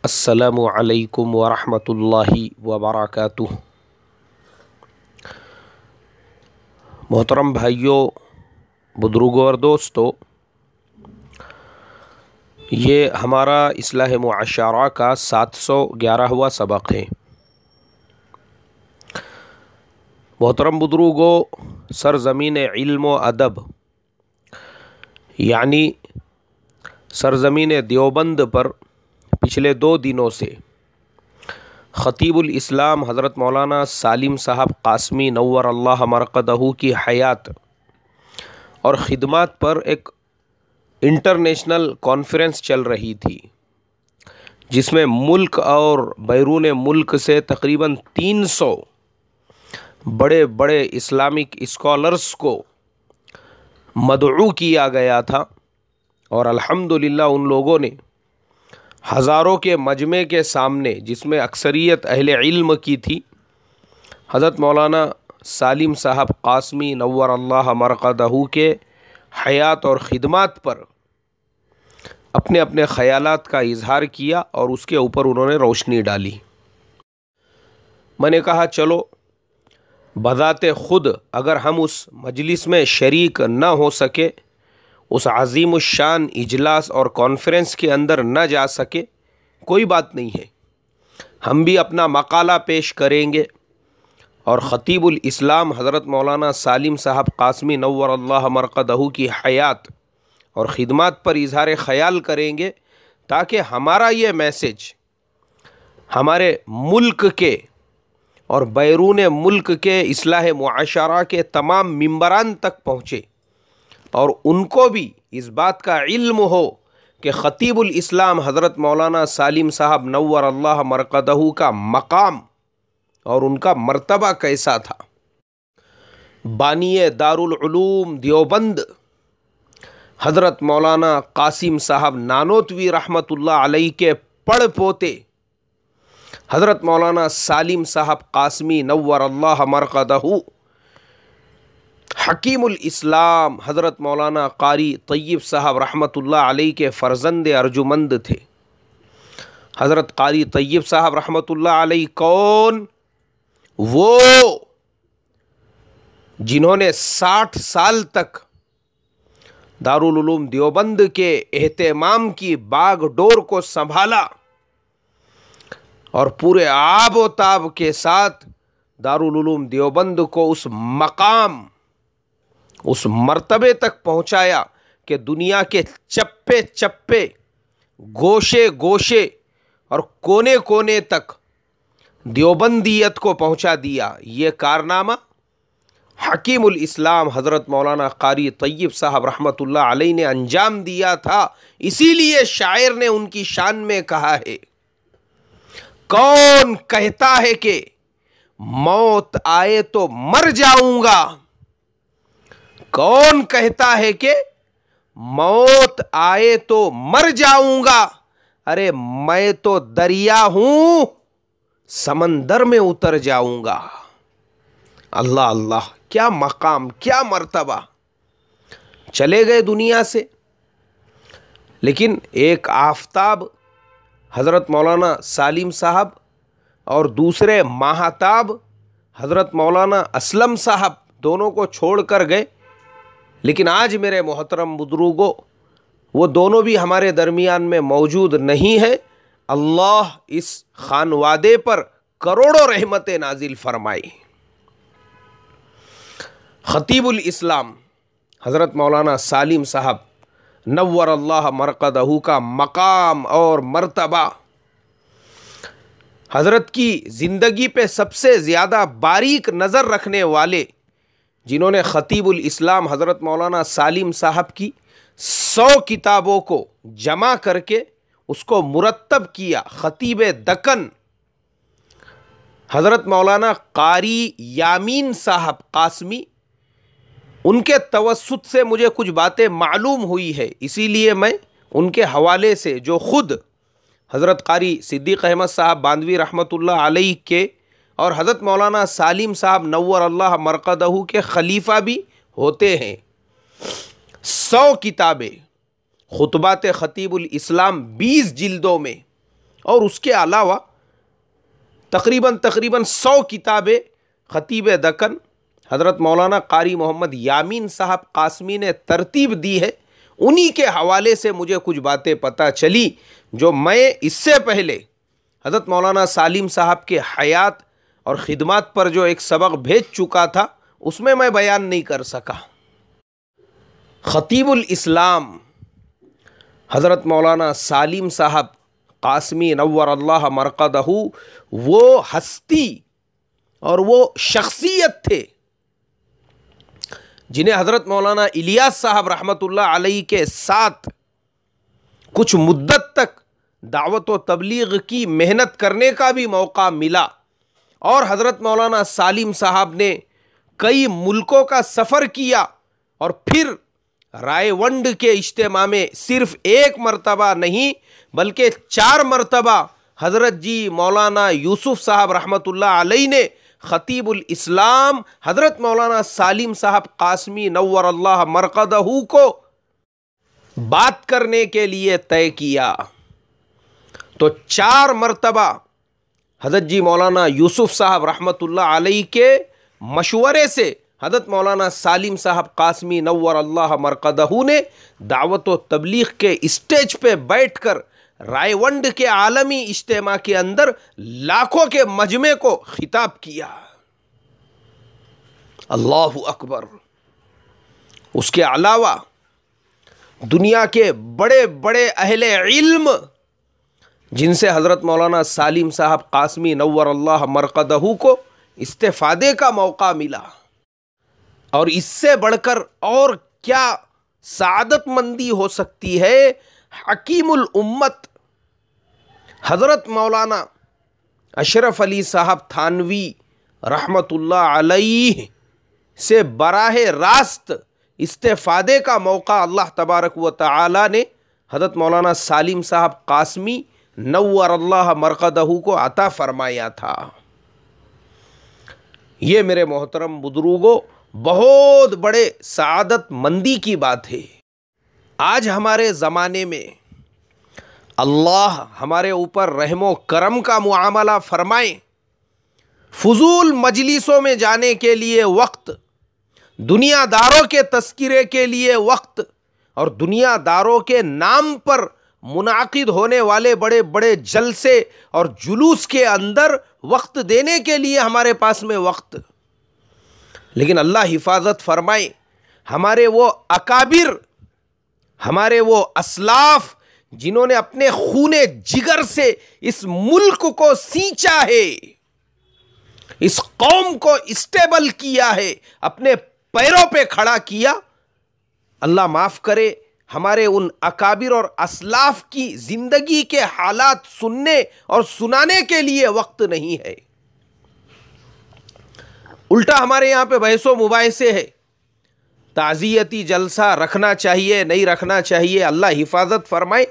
अस्सलामु अलैकुम वरहमतुल्लाहि वबरकातुह। मोहतरम भाइयों, बुजुर्गों और दोस्तों, ये हमारा इस्लाह मुआशरा का 711वां सबक है। मोहतरम बुजुर्गों, सरज़मीन इल्म व अदब यानी सरज़मीन देवबंद पर पिछले 2 दिनों से ख़तीबुल इस्लाम हज़रत मौलाना सालिम साहब क़ासमी नव्वर अल्लाह मरक़दहू की हयात और ख़िदमत पर एक इंटरनेशनल कॉन्फ्रेंस चल रही थी, जिसमें मुल्क और बैरून मुल्क से तकरीबन 300 बड़े बड़े इस्लामिक स्कॉलर्स को मदऊ किया गया था। और अल्हम्दुलिल्लाह उन लोगों ने हज़ारों के मजमे के सामने, जिसमें अक्सरियत अहले इल्म की थी, हज़रत मौलाना सालिम साहब क़ासमी नव्वर अल्लाह मरक़दहू के हयात और ख़िदमत पर अपने अपने ख़यालात का इजहार किया और उसके ऊपर उन्होंने रोशनी डाली। मैंने कहा चलो, बज़ाते ख़ुद अगर हम उस मजलिस में शरीक न हो सके, उस अज़ीमुश्शान इजलास और कॉन्फ्रेंस के अंदर न जा सके, कोई बात नहीं है, हम भी अपना मकाला पेश करेंगे और ख़तीबुल इस्लाम हज़रत मौलाना सालिम साहब क़ासमी नव्वर अल्लाह मरक़दहू की हयात और ख़िदमत पर इजहार ख़याल करेंगे, ताकि हमारा ये मैसेज हमारे मुल्क के और बैरून मुल्क के इस्लाह मुआशरा के तमाम मिंबरान तक पहुँचे और उनको भी इस बात का इल्म हो कि ख़तीबुल इस्लाम हज़रत मौलाना सालिम साहब नव्वर अल्लाह मरक़दहू का मकाम और उनका मर्तबा कैसा था। बानिए दारुल उलूम देवबंद हज़रत मौलाना क़ासिम साहब नानोतवी रहमतुल्लाह अलैह के पड़ पोते हज़रत मौलाना सालिम साहब क़ासमी नव्वर अल्लाह मरक़दहू हकीमुल इस्लाम हज़रत मौलाना कारी तय्यब साहब रहमतुल्लाह अलैह के फ़र्जंद अर्जुमंद थे। हज़रत कारी तय्यब साहब रहमतुल्लाह अलैह कौन? वो जिन्होंने 60 साल तक दारुल उलूम देवबंद के एहतमाम की बागडोर को संभाला और पूरे आब व ताब के साथ दारुल उलूम देवबंद को उस मकाम, उस मर्तबे तक पहुंचाया कि दुनिया के चप्पे चप्पे, गोशे गोशे और कोने कोने तक देवबंदियत को पहुंचा दिया। ये कारनामा हकीमुल इस्लाम हज़रत मौलाना कारी तय्यब साहब रहमतुल्लाह अलैह ने अंजाम दिया था। इसीलिए शायर ने उनकी शान में कहा है, कौन कहता है कि मौत आए तो मर जाऊंगा, कौन कहता है कि मौत आए तो मर जाऊंगा, अरे मैं तो दरिया हूं, समंदर में उतर जाऊंगा। अल्लाह अल्लाह, क्या मकाम, क्या मर्तबा। चले गए दुनिया से, लेकिन एक आफताब हज़रत मौलाना सालिम साहब और दूसरे महाताब हज़रत मौलाना असलम साहब दोनों को छोड़ कर गए। लेकिन आज मेरे मोहतरम बुजुर्गों, वो दोनों भी हमारे दरमियान में मौजूद नहीं है। अल्लाह इस खानवादे पर करोड़ों रहमतें नाजिल फरमाई। ख़तीबुल इस्लाम हज़रत मौलाना सालिम साहब नव्वर अल्लाह मरक़दहू का मकाम और मर्तबा, हज़रत की ज़िंदगी पे सबसे ज़्यादा बारीक नज़र रखने वाले, जिन्होंने ख़तीबुल इस्लाम हज़रत मौलाना सालिम साहब की 100 किताबों को जमा करके उसको मुरत्तब किया। ख़तीब दक्कन हज़रत मौलाना कारी यामीन साहब क़ासमी, उनके तवस्सुत से मुझे कुछ बातें मालूम हुई है, इसीलिए मैं उनके हवाले से, जो ख़ुद हज़रत कारी सिद्दीक़ अहमद साहब बांदवी रहमतुल्लाह अलैह के और हज़रत मौलाना सालिम साहब नव्वर अल्लाह मरक़दहू के खलीफा भी होते हैं, 100 किताबें खुतबात ख़तीबुल इस्लाम 20 जिल्दों में और उसके अलावा तकरीबन 100 किताबें खतीब दक्कन हज़रत मौलाना कारी मोहम्मद यामीन साहब कासमी ने तरतीब दी है। उन्हीं के हवाले से मुझे कुछ बातें पता चली जो मैं इससे पहले हज़रत मौलाना सालिम साहब के हयात और ख़िदमत पर जो एक सबक भेज चुका था उसमें मैं बयान नहीं कर सका। खतीबुल इस्लाम हज़रत मौलाना सालिम साहब कासमी नव्वर अल्लाह मरक़दहू वो हस्ती और वो शख्सियत थे जिन्हें हज़रत मौलाना इलियास साहब रहमतुल्लाह अलैहि के साथ कुछ मुद्दत तक दावत व तबलीग की मेहनत करने का भी मौका मिला और हज़रत मौलाना सालिम साहब ने कई मुल्कों का सफ़र किया और फिर रायवंड के इज्तिमा में सिर्फ एक मरतबा नहीं बल्कि 4 मरतबा हज़रत जी मौलाना यूसुफ साहब रहमतुल्लाह अलैहि ने खतीबुल इस्लाम हज़रत मौलाना सालिम साहब कासमी नव्वर अल्लाह मरक़दहू को बात करने के लिए तय किया। तो 4 मरतबा हज़रत जी मौलाना यूसुफ साहब रहमतुल्लाह अलैहि के मशवरे से हज़रत मौलाना सालिम साहब कासमी नव्वर अल्लाह मरक़दहू ने दावत व तबलीग के स्टेज पे बैठकर रायवंड के आलमी इज्तिमा के अंदर लाखों के मजमे को खिताब किया। अल्लाहु अकबर। उसके अलावा दुनिया के बड़े बड़े अहले इल्म जिनसे हज़रत मौलाना सालिम साहब कासमी नव्वर अल्लाह मरक़दहू को इस्तेफ़ादे का मौका मिला और इससे बढ़कर और क्या सादतमंदी हो सकती है। हकीमुल उम्मत हज़रत मौलाना अशरफ अली साहब थानवी रहमतुल्लाह अलैहि से बराह रास्त इस्तेफ़ादे का मौका अल्लाह तबारक व तआला ने हज़रत मौलाना सालिम साहब कासमी नव्वर अल्लाह मरक़दहू को अता फरमाया था। ये मेरे मोहतरम बुजुर्गों बहुत बड़े सादत मंदी की बात है। आज हमारे ज़माने में अल्लाह हमारे ऊपर रहमो करम का मुआमला फरमाए। फजूल मजलिसों में जाने के लिए वक्त, दुनियादारों के तस्किरे के लिए वक्त और दुनियादारों के नाम पर मुनाकिद होने वाले बड़े बड़े जलसे और जुलूस के अंदर वक्त देने के लिए हमारे पास में वक्त। लेकिन अल्लाह हिफाजत फरमाए, हमारे वो अकाबिर, हमारे वो असलाफ जिन्होंने अपने खूने जिगर से इस मुल्क को सींचा है, इस कौम को स्टेबल किया है, अपने पैरों पे खड़ा किया, अल्लाह माफ़ करे हमारे उन अकाबिर और असलाफ की ज़िंदगी के हालात सुनने और सुनाने के लिए वक्त नहीं है। उल्टा हमारे यहाँ पे बहसो मुबाहिसे है, ताज़ियती जलसा रखना चाहिए नहीं रखना चाहिए। अल्लाह हिफाजत फरमाए।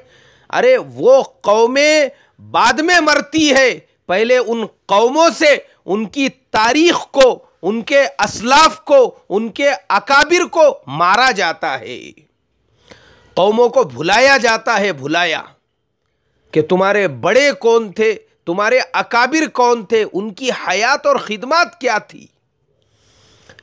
अरे वो कौमें बाद में मरती है, पहले उन कौमों से उनकी तारीख को, उनके असलाफ को, उनके अकाबिर को मारा जाता है, कौमों को भुलाया जाता है। भुलाया कि तुम्हारे बड़े कौन थे, तुम्हारे अकाबिर कौन थे, उनकी हयात और खिदमत क्या थी,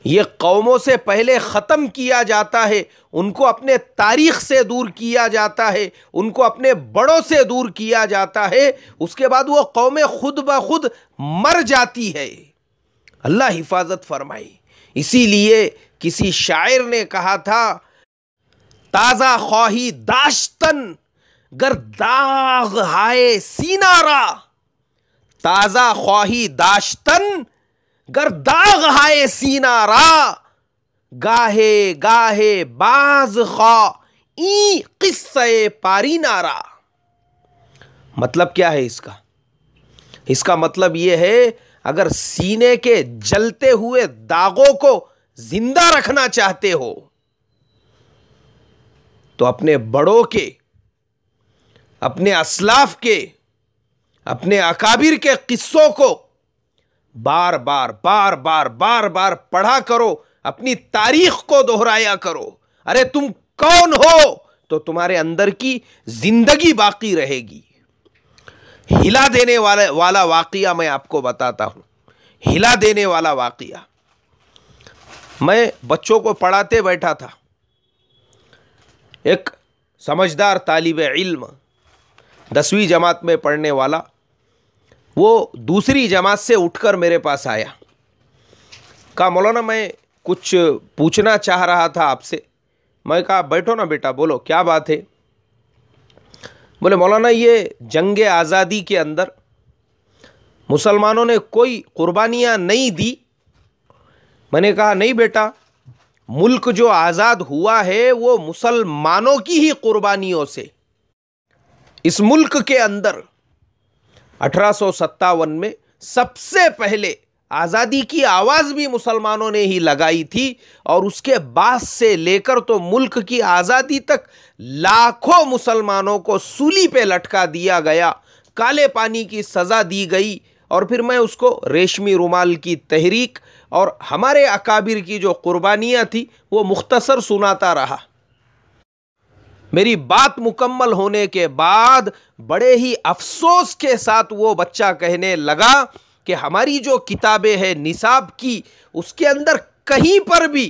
ये कौमों से पहले ख़त्म किया जाता है। उनको अपने तारीख़ से दूर किया जाता है, उनको अपने बड़ों से दूर किया जाता है। उसके बाद वो कौमें खुद ब खुद मर जाती है। अल्लाह हिफाजत फरमाई। इसीलिए किसी शायर ने कहा था, ताज़ा ख्वाही दाश्तन गर दाग हाय सीनारा, ताज़ा ख्वाही दाश्तन गर दाग हाय सीनारा, गाहे गाहे बाज खा ई किस्से पारी नारा। मतलब क्या है इसका? इसका मतलब यह है, अगर सीने के जलते हुए दागों को जिंदा रखना चाहते हो तो अपने बड़ों के, अपने असलाफ के, अपने अकाबिर के किस्सों को बार बार पढ़ा करो, अपनी तारीख को दोहराया करो। अरे तुम कौन हो तो तुम्हारे अंदर की जिंदगी बाकी रहेगी। हिला देने वाला वाक़िया मैं आपको बताता हूँ, हिला देने वाला वाक़िया। मैं बच्चों को पढ़ाते बैठा था, एक समझदार तालिब इल्म 10वीं जमात में पढ़ने वाला, वो दूसरी जमात से उठकर मेरे पास आया। कहा मौलाना मैं कुछ पूछना चाह रहा था आपसे। मैं कहा बैठो ना बेटा, बोलो क्या बात है। बोले मौलाना ये जंग आज़ादी के अंदर मुसलमानों ने कोई कुर्बानियाँ नहीं दी। मैंने कहा नहीं बेटा, मुल्क जो आज़ाद हुआ है वो मुसलमानों की ही कुर्बानियों से। इस मुल्क के अंदर 1857 में सबसे पहले आज़ादी की आवाज़ भी मुसलमानों ने ही लगाई थी, और उसके बाद से लेकर तो मुल्क की आज़ादी तक लाखों मुसलमानों को सूली पे लटका दिया गया, काले पानी की सज़ा दी गई। और फिर मैं उसको रेशमी रुमाल की तहरीक और हमारे अकाबिर की जो कुर्बानियाँ थी वो मुख्तसर सुनाता रहा। मेरी बात मुकम्मल होने के बाद बड़े ही अफसोस के साथ वो बच्चा कहने लगा कि हमारी जो किताबें हैं निसाब की, उसके अंदर कहीं पर भी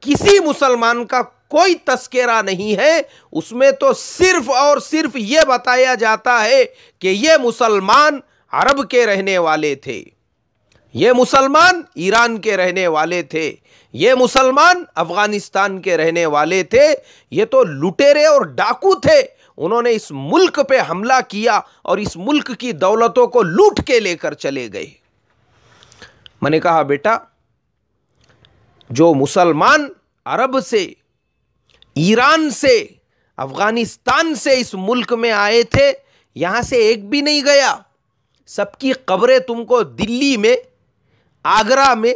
किसी मुसलमान का कोई तस्करा नहीं है। उसमें तो सिर्फ और सिर्फ ये बताया जाता है कि ये मुसलमान अरब के रहने वाले थे, ये मुसलमान ईरान के रहने वाले थे, ये मुसलमान अफगानिस्तान के रहने वाले थे, ये तो लुटेरे और डाकू थे, उन्होंने इस मुल्क पे हमला किया और इस मुल्क की दौलतों को लूट के लेकर चले गए। मैंने कहा बेटा, जो मुसलमान अरब से, ईरान से, अफगानिस्तान से इस मुल्क में आए थे, यहां से एक भी नहीं गया। सबकी कब्रें तुमको दिल्ली में, आगरा में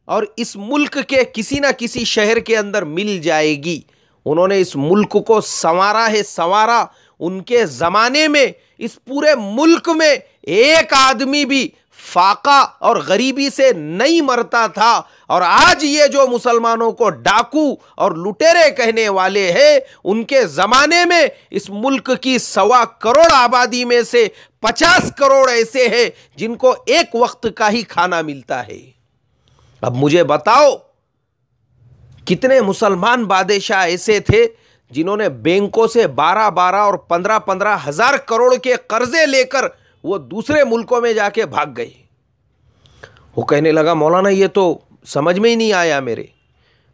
और इस मुल्क के किसी ना किसी शहर के अंदर मिल जाएगी। उन्होंने इस मुल्क को संवारा है, संवारा। उनके ज़माने में इस पूरे मुल्क में एक आदमी भी फाका और गरीबी से नहीं मरता था। और आज ये जो मुसलमानों को डाकू और लुटेरे कहने वाले हैं, उनके ज़माने में इस मुल्क की 1.25 करोड़ आबादी में से 50 करोड़ ऐसे हैं जिनको एक वक्त का ही खाना मिलता है। अब मुझे बताओ, कितने मुसलमान बादशाह ऐसे थे जिन्होंने बैंकों से 12-12 और 15-15 हजार करोड़ के कर्जे लेकर वो दूसरे मुल्कों में जाके भाग गए। वो कहने लगा मौलाना ये तो समझ में ही नहीं आया मेरे।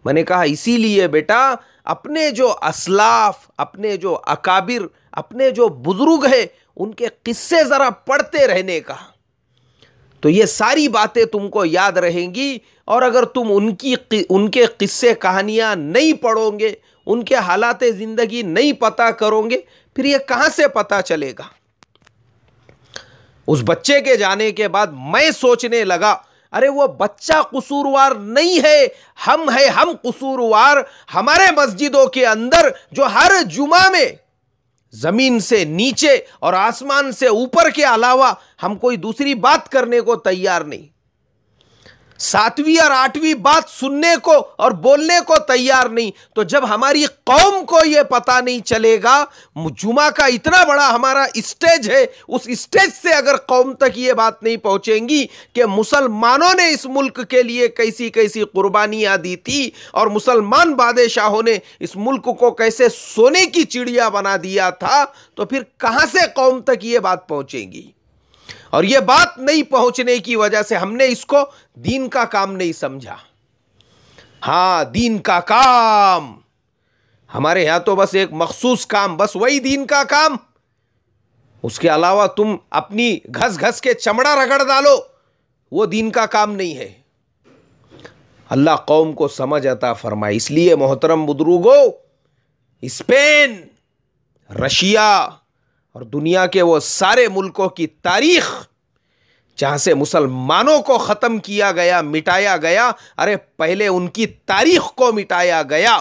मैंने कहा इसीलिए बेटा, अपने जो असलाफ, अपने जो अकाबिर, अपने जो बुजुर्ग हैं, उनके किस्से जरा पढ़ते रहने का, तो ये सारी बातें तुमको याद रहेंगी। और अगर तुम उनके किस्से कहानियां नहीं पढ़ोगे, उनके हालात जिंदगी नहीं पता करोगे, फिर ये कहां से पता चलेगा। उस बच्चे के जाने के बाद मैं सोचने लगा, अरे वो बच्चा कसूरवार नहीं है, हम कसूरवार। हमारे मस्जिदों के अंदर जो हर जुमा में जमीन से नीचे और आसमान से ऊपर के अलावा हम कोई दूसरी बात करने को तैयार नहीं, 7वीं और 8वीं बात सुनने को और बोलने को तैयार नहीं। तो जब हमारी कौम को यह पता नहीं चलेगा, जुमा का इतना बड़ा हमारा स्टेज है, उस स्टेज से अगर कौम तक ये बात नहीं पहुंचेंगी कि मुसलमानों ने इस मुल्क के लिए कैसी कैसी कुर्बानियां दी थी और मुसलमान बादशाहों ने इस मुल्क को कैसे सोने की चिड़िया बना दिया था, तो फिर कहां से कौम तक ये बात पहुंचेगी। और यह बात नहीं पहुंचने की वजह से हमने इसको दीन का काम नहीं समझा। हां, दीन का काम हमारे यहां तो बस एक मखसूस काम, बस वही दीन का काम। उसके अलावा तुम अपनी घस घस के चमड़ा रगड़ डालो, वो दीन का काम नहीं है। अल्लाह कौम को समझ अता फरमाए। इसलिए मोहतरम बुजुर्गों, स्पेन, रशिया और दुनिया के वो सारे मुल्कों की तारीख जहां से मुसलमानों को खत्म किया गया, मिटाया गया, अरे पहले उनकी तारीख को मिटाया गया,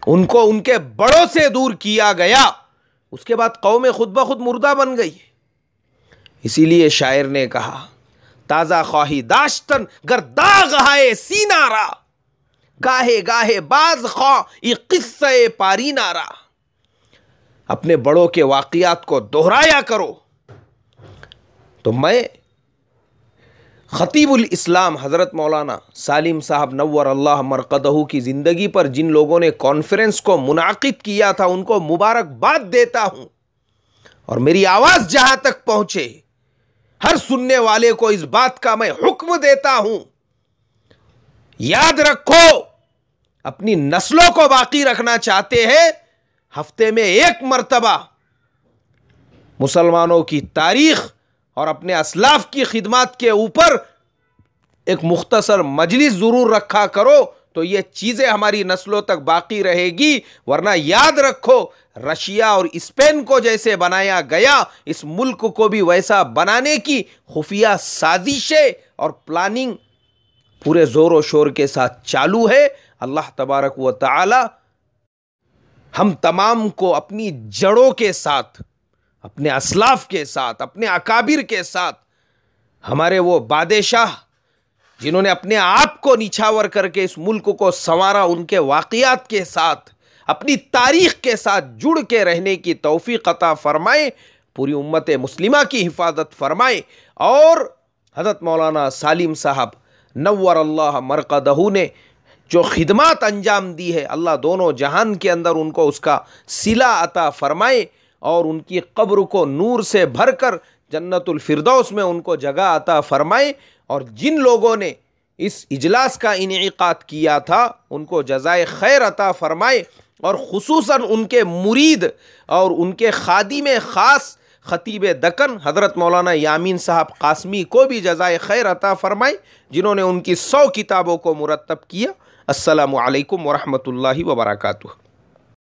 उनको उनके बड़ों से दूर किया गया, उसके बाद कौमें खुद ब खुद मुर्दा बन गई। इसीलिए शायर ने कहा, ताजा ख्वाही दाश्तन गर दाग हाय सीनारा, गाहे गाहे बाज ख्वा ये किस्से पारी नारा। अपने बड़ों के वाक़ियात को दोहराया करो, तो मैं ख़तीबुल इस्लाम हज़रत मौलाना सालिम साहब नव्वर अल्लाह मरक़दहू की ज़िंदगी पर जिन लोगों ने कॉन्फ्रेंस को मुनाकिद किया था उनको मुबारकबाद देता हूँ। और मेरी आवाज़ जहाँ तक पहुँचे हर सुनने वाले को इस बात का मैं हुक्म देता हूँ, याद रखो, अपनी नस्लों को बाकी रखना चाहते हैं, हफ्ते में एक मर्तबा मुसलमानों की तारीख और अपने असलाफ की खिदमत के ऊपर एक मुख्तसर मजलिस ज़रूर रखा करो, तो ये चीज़ें हमारी नस्लों तक बाकी रहेगी। वरना याद रखो, रशिया और स्पेन को जैसे बनाया गया, इस मुल्क को भी वैसा बनाने की खुफिया साजिशें और प्लानिंग पूरे ज़ोर शोर के साथ चालू है। अल्लाह तबारक व तआला हम तमाम को अपनी जड़ों के साथ, अपने असलाफ के साथ, अपने अकाबिर के साथ, हमारे वो बादशाह जिन्होंने अपने आप को निछावर करके इस मुल्क को संवारा, उनके वाक़ियात के साथ, अपनी तारीख़ के साथ जुड़ के रहने की तौफ़ीक़ अता फ़रमाए। पूरी उम्मत मुस्लिमा की हिफाजत फ़रमाए। और हज़रत मौलाना सालिम साहब नव्वर अल्लाह मरक़दहू ने जो खिदमत अंजाम दी है, अल्लाह दोनों जहान के अंदर उनको उसका सिला अता फ़रमाए और उनकी कब्र को नूर से भरकर जन्नतुल फिरदौस में उनको जगह अता फ़रमाए। और जिन लोगों ने इस इजलास का इनेकाद किया था उनको जज़ाए खैर अता फ़रमाए और ख़ुसूसन उनके मुरीद और उनके खादिम ख़ास ख़तीब दक्कन हज़रत मौलाना यामीन साहब कासमी को भी जज़ाए खैर अता फ़रमाए, जिन्होंने उनकी 100 किताबों को मुरत्तब किया। अस्सलामु अलैकुम व रहमतुल्लाहि व बरकातुहू।